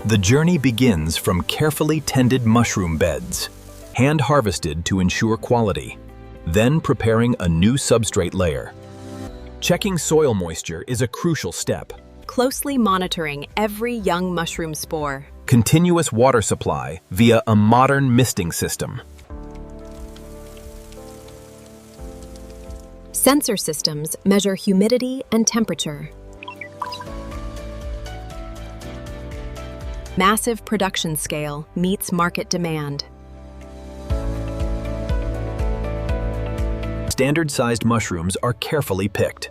The journey begins from carefully tended mushroom beds, hand-harvested to ensure quality, then preparing a new substrate layer. Checking soil moisture is a crucial step. Closely monitoring every young mushroom spore. Continuous water supply via a modern misting system. Sensor systems measure humidity and temperature. Massive production scale meets market demand. Standard-sized mushrooms are carefully picked.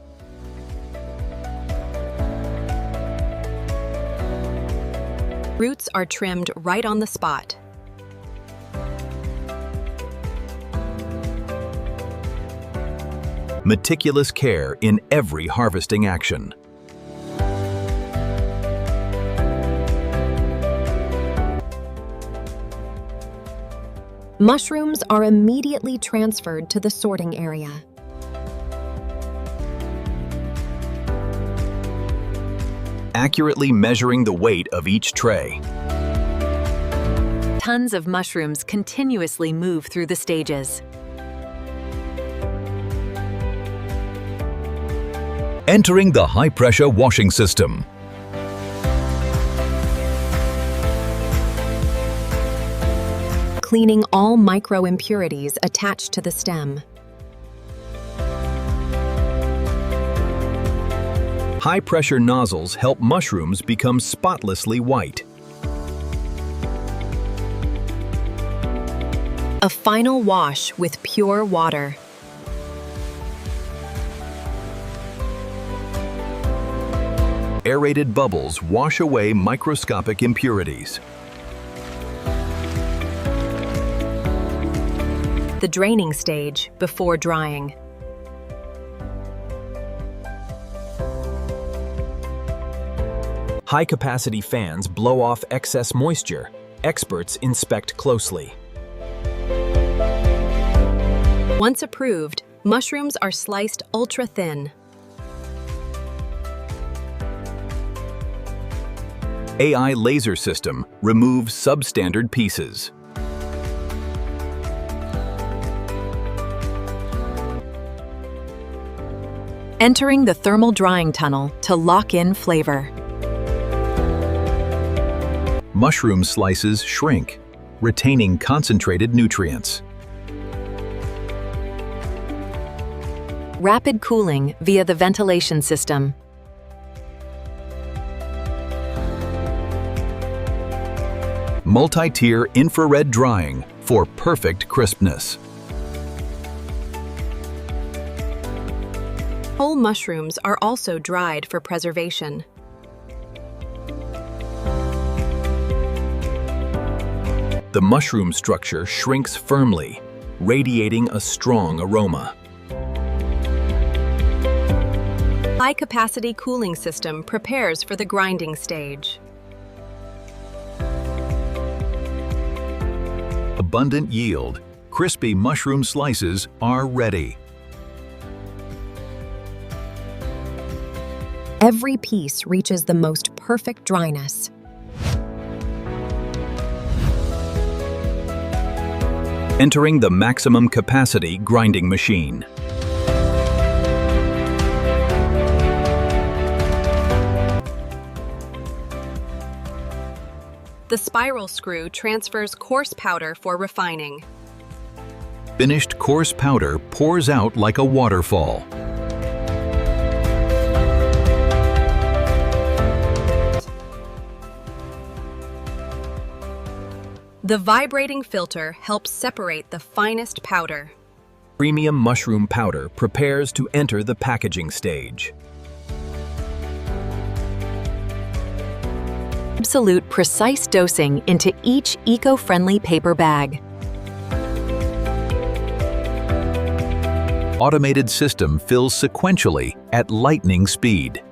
Roots are trimmed right on the spot. Meticulous care in every harvesting action. Mushrooms are immediately transferred to the sorting area. Accurately measuring the weight of each tray. Tons of mushrooms continuously move through the stages. Entering the high-pressure washing system. Cleaning all micro-impurities attached to the stem. High-pressure nozzles help mushrooms become spotlessly white. A final wash with pure water. Aerated bubbles wash away microscopic impurities. The draining stage before drying. High-capacity fans blow off excess moisture. Experts inspect closely. Once approved, mushrooms are sliced ultra-thin. AI laser system removes substandard pieces. Entering the thermal drying tunnel to lock in flavor. Mushroom slices shrink, retaining concentrated nutrients. Rapid cooling via the ventilation system. Multi-tier infrared drying for perfect crispness. Whole mushrooms are also dried for preservation. The mushroom structure shrinks firmly, radiating a strong aroma. High-capacity cooling system prepares for the grinding stage. Abundant yield, crispy mushroom slices are ready. Every piece reaches the most perfect dryness. Entering the maximum capacity grinding machine. The spiral screw transfers coarse powder for refining. Finished coarse powder pours out like a waterfall. The vibrating filter helps separate the finest powder. Premium mushroom powder prepares to enter the packaging stage. Absolute precise dosing into each eco-friendly paper bag. Automated system fills sequentially at lightning speed.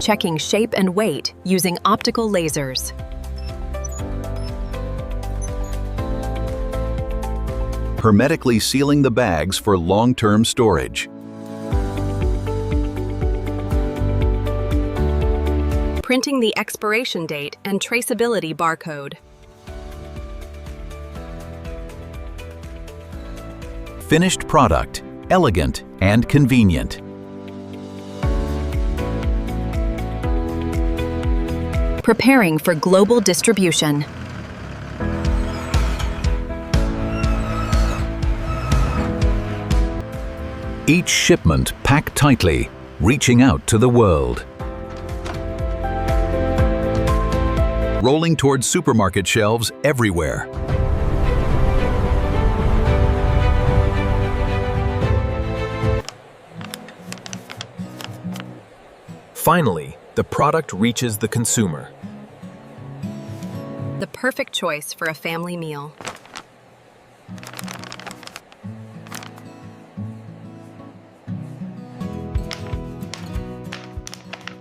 Checking shape and weight using optical lasers. Hermetically sealing the bags for long-term storage. printing the expiration date and traceability barcode. Finished product, elegant and convenient. Preparing for global distribution. Each shipment packed tightly, reaching out to the world. Rolling towards supermarket shelves everywhere. Finally, the product reaches the consumer. The perfect choice for a family meal.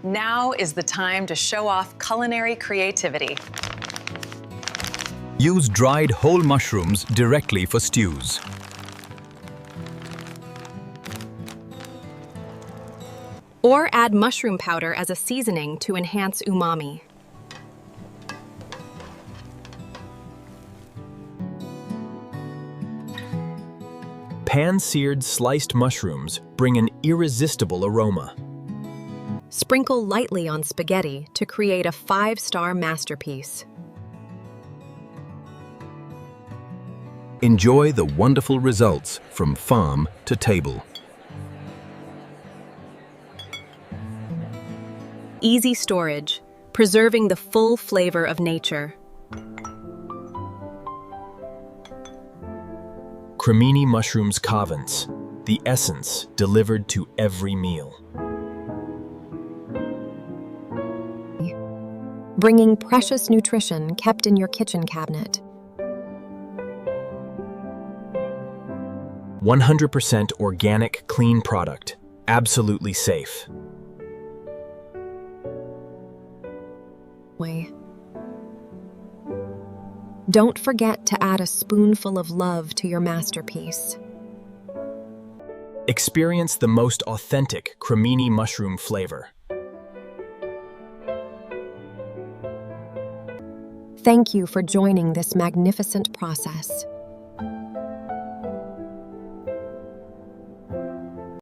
Now is the time to show off culinary creativity. Use dried whole mushrooms directly for stews. Or add mushroom powder as a seasoning to enhance umami. Pan-seared sliced mushrooms bring an irresistible aroma. Sprinkle lightly on spaghetti to create a 5-star masterpiece. Enjoy the wonderful results from farm to table. Easy storage, preserving the full flavor of nature. Cremini mushrooms cavans, the essence delivered to every meal. Bringing precious nutrition kept in your kitchen cabinet. 100% organic, clean product, absolutely safe. Don't forget to add a spoonful of love to your masterpiece. Experience the most authentic cremini mushroom flavor. Thank you for joining this magnificent process.